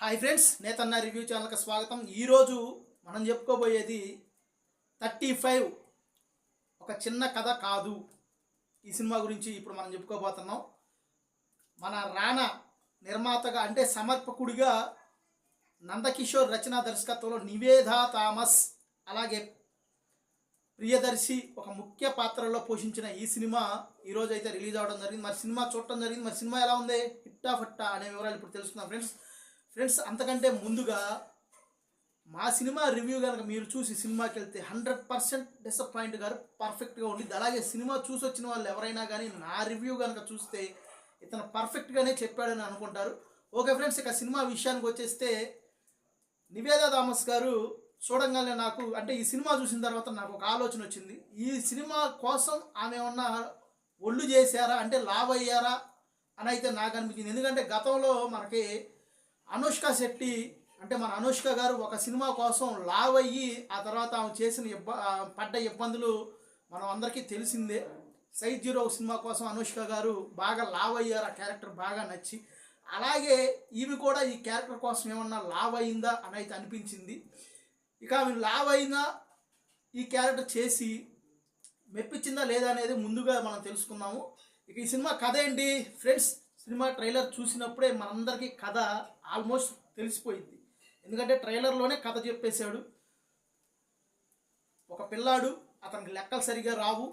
Hi friends, నేతన్న review ఛానల్కి స్వాగతం. ఈరోజు మనం చెప్పుకోబోయేది 35 ఒక చిన్న కథ కాదు. ఈ సినిమా గురించి ఇప్పుడు మనం చెప్పుకోబోతున్నాం. మన రానా నిర్మాతగా అంటే సమర్పకుడిగా నందకిషోర్ రచనా దర్శకత్వంలో నివేదా థామస్ అలాగే ప్రియదర్శి ఒక ముఖ్య పాత్రలో పోషించిన ఈ సినిమా ఈరోజు అయితే రిలీజ్ అవ్వడం జరిగింది. మరి సినిమా చూడటం జరిగింది. మరి సినిమా ఎలా ఉంది, హిట్టా ఫట్టా అనే వివరాలు ఇప్పుడు తెలుసుకుందాం ఫ్రెండ్స్. అంతకంటే ముందుగా మా సినిమా రివ్యూ కనుక మీరు చూసి సినిమాకి వెళ్తే 100% డిసప్పాయింట్ గారు పర్ఫెక్ట్గా ఉండిద్ది. అలాగే సినిమా చూసి వచ్చిన వాళ్ళు ఎవరైనా కానీ నా రివ్యూ కనుక చూస్తే ఇతను పర్ఫెక్ట్గానే చెప్పాడని అనుకుంటారు. ఓకే ఫ్రెండ్స్, ఇక సినిమా విషయానికి వచ్చేస్తే నివేదా థామస్ గారు చూడంగానే నాకు అంటే ఈ సినిమా చూసిన తర్వాత నాకు ఒక ఆలోచన వచ్చింది. ఈ సినిమా కోసం ఆమె ఏమన్నా ఒళ్ళు చేశారా అంటే లావ్ అయ్యారా అని అయితే నాకు అనిపించింది. ఎందుకంటే గతంలో మనకి అనుష్క శెట్టి అంటే మన అనుష్క గారు ఒక సినిమా కోసం లావ్ అయ్యి ఆ తర్వాత ఆమె చేసిన పడ్డ ఇబ్బందులు మనం అందరికీ తెలిసిందే. సైజ్ 0 సినిమా కోసం అనుష్క గారు బాగా లావ్ అయ్యారు, ఆ క్యారెక్టర్ బాగా నచ్చి. అలాగే ఈమె కూడా ఈ క్యారెక్టర్ కోసం ఏమన్నా లావ్ అయిందా అని అయితే అనిపించింది. ఇక ఆమె లావ్ అయినా ఈ క్యారెక్టర్ చేసి మెప్పించిందా లేదా అనేది ముందుగా మనం తెలుసుకుందాము. ఇక ఈ సినిమా కథ ఏంటి ఫ్రెండ్స్, సినిమా ట్రైలర్ చూసినప్పుడే మనందరికీ కథ ఆల్మోస్ట్ తెలిసిపోయింది. ఎందుకంటే ట్రైలర్లోనే కథ చెప్పేశాడు. ఒక పిల్లాడు, అతనికి లెక్కలు సరిగా రావు,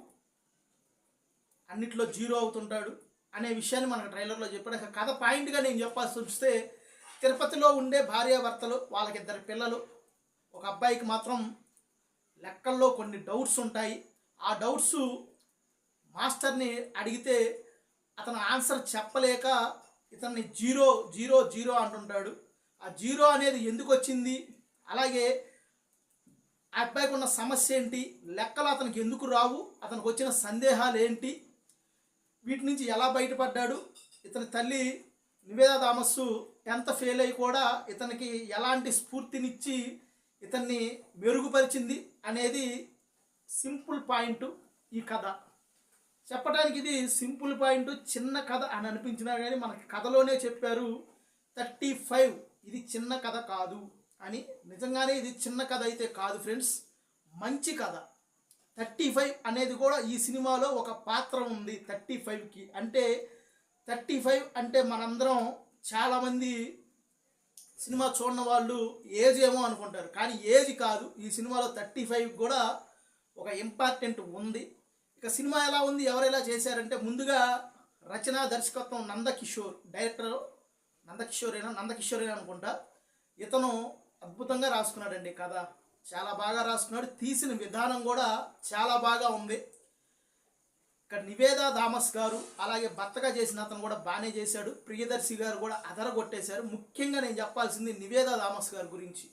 అన్నిట్లో 0 అవుతుంటాడు అనే విషయాన్ని మనకు ట్రైలర్లో చెప్పాడు. కథ పాయింట్గా నేను చెప్పాల్సి వస్తే తిరుపతిలో ఉండే భార్యాభర్తలు, వాళ్ళకి 2 పిల్లలు. ఒక అబ్బాయికి మాత్రం లెక్కల్లో కొన్ని డౌట్స్ ఉంటాయి. ఆ డౌట్స్ మాస్టర్ని అడిగితే అతను ఆన్సర్ చెప్పలేక ఇతన్ని 0 అంటుంటాడు. ఆ 0 అనేది ఎందుకు వచ్చింది, అలాగే ఆ అబ్బాయికి ఉన్న సమస్య ఏంటి, లెక్కలు అతనికి ఎందుకు రావు, అతనికి వచ్చిన సందేహాలు ఏంటి, వీటి నుంచి ఎలా బయటపడ్డాడు, ఇతని తల్లి నివేదా థామస్ 10th ఫెయిల్ అయ్యి కూడా ఇతనికి ఎలాంటి స్ఫూర్తినిచ్చి ఇతన్ని మెరుగుపరిచింది అనేది సింపుల్ పాయింట్. ఈ కథ చెప్పడానికి ఇది సింపుల్ పాయింట్, చిన్న కథ అని అనిపించినా కానీ మనకి కథలోనే చెప్పారు 35 ఇది చిన్న కథ కాదు అని. నిజంగానే ఇది చిన్న కథ అయితే కాదు ఫ్రెండ్స్, మంచి కథ. 35 అనేది కూడా ఈ సినిమాలో ఒక పాత్ర ఉంది 35కి. అంటే 35 అంటే మనందరం చాలామంది సినిమా చూడని వాళ్ళు ఏజ్ ఏమో అనుకుంటారు, కానీ ఏజ్ కాదు. ఈ సినిమాలో 35 కూడా ఒక ఇంపార్టెంట్ ఉంది. ఇక సినిమా ఎలా ఉంది, ఎవరెలా చేశారంటే ముందుగా రచనా దర్శకత్వం నందకిషోర్, డైరెక్టర్ నందకిషోరేనా అనుకుంటా. ఇతను అద్భుతంగా రాసుకున్నాడండి కథ, చాలా బాగా రాసుకున్నాడు. తీసిన విధానం కూడా చాలా బాగా ఉంది. ఇక్కడ నివేదా థామస్ గారు అలాగే భర్తగా చేసిన అతను కూడా బాగానే చేశాడు. ప్రియదర్శి గారు కూడా అదరగొట్టేశారు. ముఖ్యంగా నేను చెప్పాల్సింది నివేదా థామస్ గారి గురించి.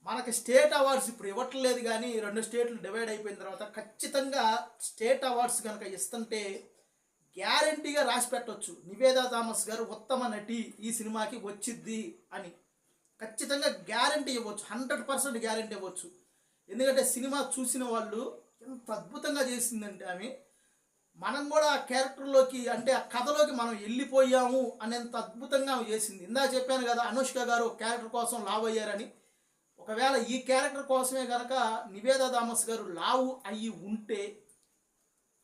మనకి స్టేట్ అవార్డ్స్ ఇప్పుడు ఇవ్వట్లేదు, కానీ 2 స్టేట్లు డివైడ్ అయిపోయిన తర్వాత ఖచ్చితంగా స్టేట్ అవార్డ్స్ కనుక ఇస్తుంటే గ్యారంటీగా రాసి పెట్టవచ్చు నివేదా థామస్ గారు ఉత్తమ నటి ఈ సినిమాకి వచ్చిద్ది అని. ఖచ్చితంగా గ్యారంటీ ఇవ్వచ్చు, 100% గ్యారంటీ ఇవ్వచ్చు. ఎందుకంటే సినిమా చూసిన వాళ్ళు ఎంత అద్భుతంగా చేసిందంటే ఆమె, మనం కూడా ఆ క్యారెక్టర్లోకి అంటే ఆ కథలోకి మనం వెళ్ళిపోయాము అనేంత అద్భుతంగా ఆమె చేసింది. ఇందా చెప్పాను కదా, అనుష్క గారు క్యారెక్టర్ కోసం లావ్ అయ్యారని. ఒకవేళ ఈ క్యారెక్టర్ కోసమే కనుక నివేదా థామస్ గారు లావు అయ్యి ఉంటే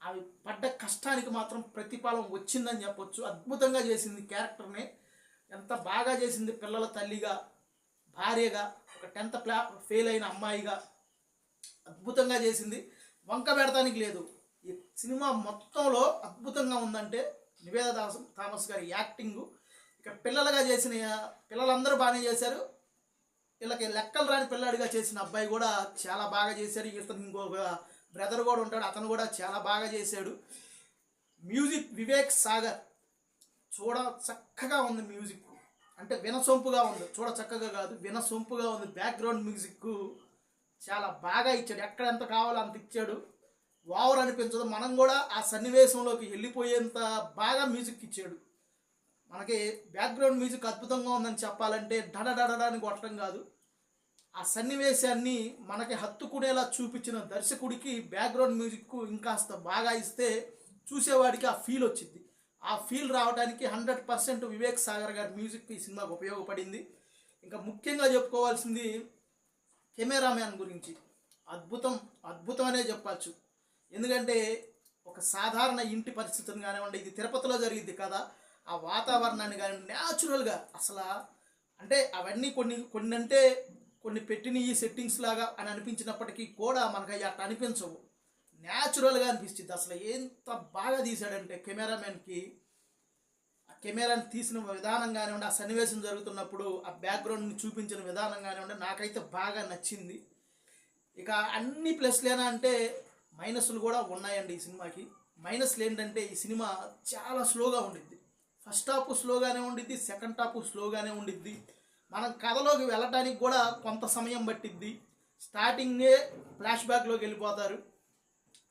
అవి పడ్డ కష్టానికి మాత్రం ప్రతిఫలం వచ్చిందని చెప్పొచ్చు. అద్భుతంగా చేసింది క్యారెక్టర్ని, ఎంత బాగా చేసింది. పిల్లల తల్లిగా, భార్యగా, ఒక 10th ఫెయిల్ అయిన అమ్మాయిగా అద్భుతంగా చేసింది. వంక పెడతానికి లేదు. ఈ సినిమా మొత్తంలో అద్భుతంగా ఉందంటే నివేదా థామస్ గారి యాక్టింగు. ఇక పిల్లలుగా చేసిన పిల్లలందరూ బాగానే చేశారు. వీళ్ళకి లెక్కలు రాని పిల్లాడిగా చేసిన అబ్బాయి కూడా చాలా బాగా చేశారు. ఇతను ఇంకొక బ్రదర్ కూడా ఉంటాడు, అతను కూడా చాలా బాగా చేశాడు. మ్యూజిక్ వివేక్ సాగర్, చూడ చక్కగా ఉంది మ్యూజిక్, అంటే వినసొంపుగా ఉంది, చూడ చక్కగా కాదు వినసొంపుగా ఉంది. బ్యాక్గ్రౌండ్ మ్యూజిక్ చాలా బాగా ఇచ్చాడు, ఎక్కడ ఎంత కావాలో అంత ఇచ్చాడు. ఓవర్ అనిపించదు, మనం కూడా ఆ సన్నివేశంలోకి వెళ్ళిపోయేంత బాగా మ్యూజిక్ ఇచ్చాడు. మనకి బ్యాక్గ్రౌండ్ మ్యూజిక్ అద్భుతంగా ఉందని చెప్పాలంటే డడడడని కొట్టడం కాదు, ఆ సన్నివేశాన్ని మనకి హత్తుకునేలా చూపించిన దర్శకుడికి బ్యాక్గ్రౌండ్ మ్యూజిక్ ఇంకాస్త బాగా ఇస్తే చూసేవాడికి ఆ ఫీల్ వచ్చింది. ఆ ఫీల్ రావడానికి 100% వివేక్ సాగర్ గారి మ్యూజిక్ ఈ సినిమాకు ఉపయోగపడింది. ఇంకా ముఖ్యంగా చెప్పుకోవాల్సింది కెమెరామ్యాన్ గురించి. అద్భుతం అనే చెప్పచ్చు. ఎందుకంటే ఒక సాధారణ ఇంటి పరిస్థితులను కానివ్వండి, ఇది తిరుపతిలో జరిగింది కదా, ఆ వాతావరణాన్ని కానీ న్యాచురల్గా అసలు అంటే అవన్నీ కొన్ని అంటే కొన్ని పెట్టిన ఈ సెట్టింగ్స్ లాగా అని అనిపించినప్పటికీ కూడా మనకు అవి అట్లా అనిపించవు, న్యాచురల్గా అనిపిస్తుంది. అసలు ఎంత బాగా తీశాడంటే కెమెరామెన్కి ఆ కెమెరాని తీసిన విధానం కానివ్వండి, ఆ సన్నివేశం జరుగుతున్నప్పుడు ఆ బ్యాక్గ్రౌండ్ని చూపించిన విధానం కానివ్వండి, నాకైతే బాగా నచ్చింది. ఇక అన్ని ప్లస్లేనా అంటే మైనస్లు కూడా ఉన్నాయండి ఈ సినిమాకి. మైనస్లు ఏంటంటే ఈ సినిమా చాలా స్లోగా ఉండిద్ది. ఫస్ట్ హాఫ్ స్లోగానే ఉండిద్ది, సెకండ్ హాఫ్ స్లోగానే ఉండిద్ది. మనం కథలోకి వెళ్ళటానికి కూడా కొంత సమయం పట్టిద్ది. స్టార్టింగే ఫ్లాష్ బ్యాక్లోకి వెళ్ళిపోతారు,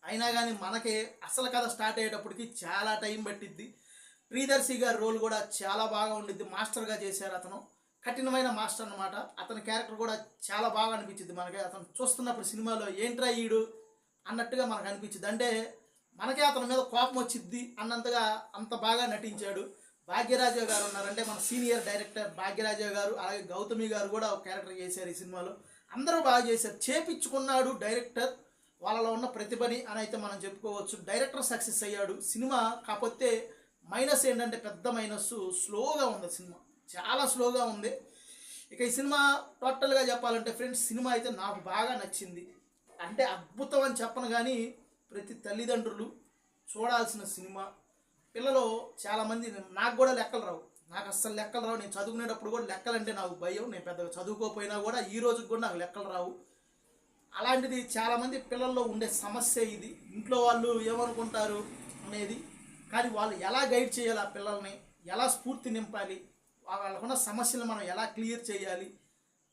అయినా కానీ మనకి అసలు కథ స్టార్ట్ అయ్యేటప్పటికి చాలా టైం పట్టిద్ది. ప్రియదర్శి గారి రోల్ కూడా చాలా బాగా ఉండిద్ది. మాస్టర్గా చేశారు అతను, కఠినమైన మాస్టర్ అనమాట. అతని క్యారెక్టర్ కూడా చాలా బాగా అనిపించింది మనకి. అతను చూస్తున్నప్పుడు సినిమాలో ఏంట్రా ఈడు అన్నట్టుగా మనకు అనిపించింది. అంటే మనకే అతని మీద కోపం వచ్చిద్ది అన్నంతగా అంత బాగా నటించాడు. భాగ్యరాజా గారు ఉన్నారంటే మన సీనియర్ డైరెక్టర్ భాగ్యరాజా గారు, అలాగే గౌతమి గారు కూడా ఒక క్యారెక్టర్ చేశారు ఈ సినిమాలో. అందరూ బాగా చేశారు. చేపించుకున్నాడు డైరెక్టర్ వాళ్ళలో ఉన్న ప్రతిభని అని అయితే మనం చెప్పుకోవచ్చు. డైరెక్టర్ సక్సెస్ అయ్యాడు. సినిమా కాకపోతే మైనస్ ఏంటంటే పెద్ద మైనస్, స్లోగా ఉంది సినిమా, చాలా స్లోగా ఉంది. ఇక ఈ సినిమా టోటల్గా చెప్పాలంటే ఫ్రెండ్స్, సినిమా అయితే నాకు బాగా నచ్చింది. అంటే అద్భుతం అని చెప్పను కానీ ప్రతి తల్లిదండ్రులు చూడాల్సిన సినిమా. పిల్లలు చాలామంది, నాకు కూడా లెక్కలు రావు, నాకు అస్సలు లెక్కలు రావు. నేను చదువుకునేటప్పుడు కూడా లెక్కలంటే నాకు భయం. నేను పెద్దగా చదువుకోకపోయినా కూడా ఈ రోజుకి కూడా నాకు లెక్కలు రావు. అలాంటిది చాలామంది పిల్లల్లో ఉండే సమస్య ఇది. ఇంట్లో వాళ్ళు ఏమనుకుంటారు అనేది, కానీ వాళ్ళు ఎలా గైడ్ చేయాలి ఆ పిల్లల్ని, ఎలా స్ఫూర్తి నింపాలి, వాళ్ళకున్న సమస్యలు మనం ఎలా క్లియర్ చేయాలి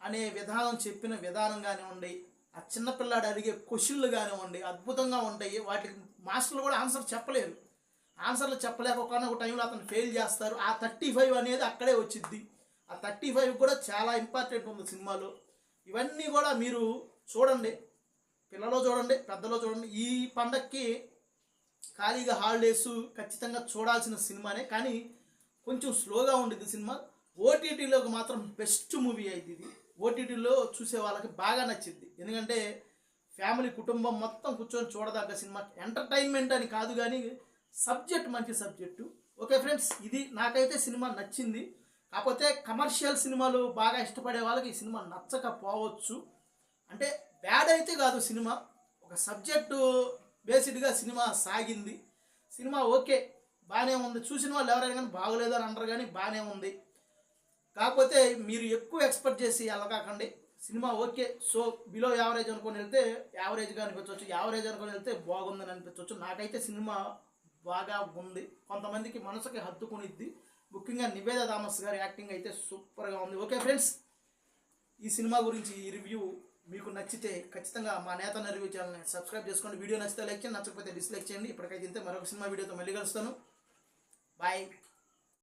అనే విధానం చెప్పిన విధానం కానివ్వండి, ఆ చిన్నపిల్లాడు అడిగే క్వశ్చన్లు కానివ్వండి అద్భుతంగా ఉంటాయి. వాటికి మాస్టర్లు కూడా ఆన్సర్ చెప్పలేరు. ఆన్సర్లు చెప్పలేక ఒక టైంలో అతను ఫెయిల్ చేస్తారు. ఆ 35 అనేది అక్కడే వచ్చిద్ది. ఆ 35 కూడా చాలా ఇంపార్టెంట్ ఉంది సినిమాలో. ఇవన్నీ కూడా మీరు చూడండి, పిల్లలు చూడండి, పెద్దలో చూడండి. ఈ పండక్కి ఖాళీగా హాలిడేస్ ఖచ్చితంగా చూడాల్సిన సినిమానే, కానీ కొంచెం స్లోగా ఉండేది సినిమా. ఓటీటీలోకి మాత్రం బెస్ట్ మూవీ అయింది ఇది. ఓటీటీలో చూసే వాళ్ళకి బాగా నచ్చింది. ఎందుకంటే ఫ్యామిలీ కుటుంబం మొత్తం కూర్చొని చూడదగ్గ సినిమా. ఎంటర్టైన్మెంట్ అని కాదు కానీ సబ్జెక్ట్ మంచి సబ్జెక్టు. ఓకే ఫ్రెండ్స్, ఇది నాకైతే సినిమా నచ్చింది. కాకపోతే కమర్షియల్ సినిమాలు బాగా ఇష్టపడే వాళ్ళకి ఈ సినిమా నచ్చకపోవచ్చు. అంటే బ్యాడ్ అయితే కాదు సినిమా, ఒక సబ్జెక్టు బేసిడ్గా సినిమా సాగింది. సినిమా ఓకే, బాగానే ఉంది. చూసిన వాళ్ళు ఎవరైనా కానీ బాగోలేదు అని అంటారు, కానీ బాగానే ఉంది. కాకపోతే మీరు ఎక్కువ ఎక్స్పెక్ట్ చేసి వెళ్ళకాకండి. Cinema okay, so below average అనుకొని వెళ్తే యావరేజ్గా అనిపించవచ్చు, యావరేజ్ అనుకొని వెళ్తే బాగుందని అనిపించవచ్చు. నాకైతే సినిమా బాగా ఉంది, కొంతమందికి మనసుకి హత్తుకునిద్ది. ముఖ్యంగా నివేద థామస్ గారి యాక్టింగ్ అయితే సూపర్గా ఉంది. ఓకే ఫ్రెండ్స్, ఈ సినిమా గురించి ఈ రివ్యూ మీకు నచ్చితే ఖచ్చితంగా మా నేతన్న రివ్యూ ఛానల్ని సబ్స్క్రైబ్ చేసుకోండి. వీడియో నచ్చితే లైక్ చేయండి, నచ్చకపోతే డిస్లైక్ చేయండి. ఇప్పటికైతే ఇంతే, మరొక సినిమా వీడియోతో మళ్ళీ కలుస్తాను. బాయ్.